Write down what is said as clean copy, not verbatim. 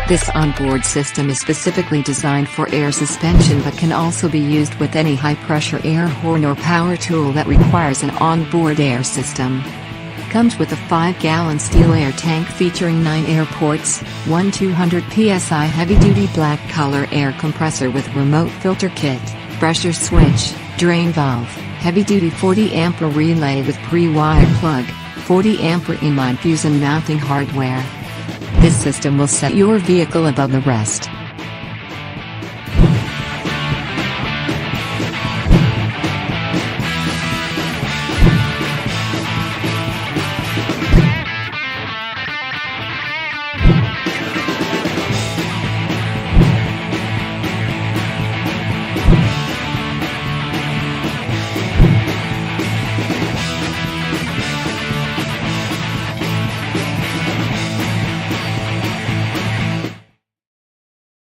This onboard system is specifically designed for air suspension but can also be used with any high-pressure air horn or power tool that requires an onboard air system. Comes with a 5-gallon steel air tank featuring 9 air ports, one 200 PSI heavy-duty black color air compressor with remote filter kit, pressure switch, drain valve, heavy-duty 40 Ampere relay with pre-wired plug, 40 Ampere inline fuse and mounting hardware. This system will set your vehicle above the rest.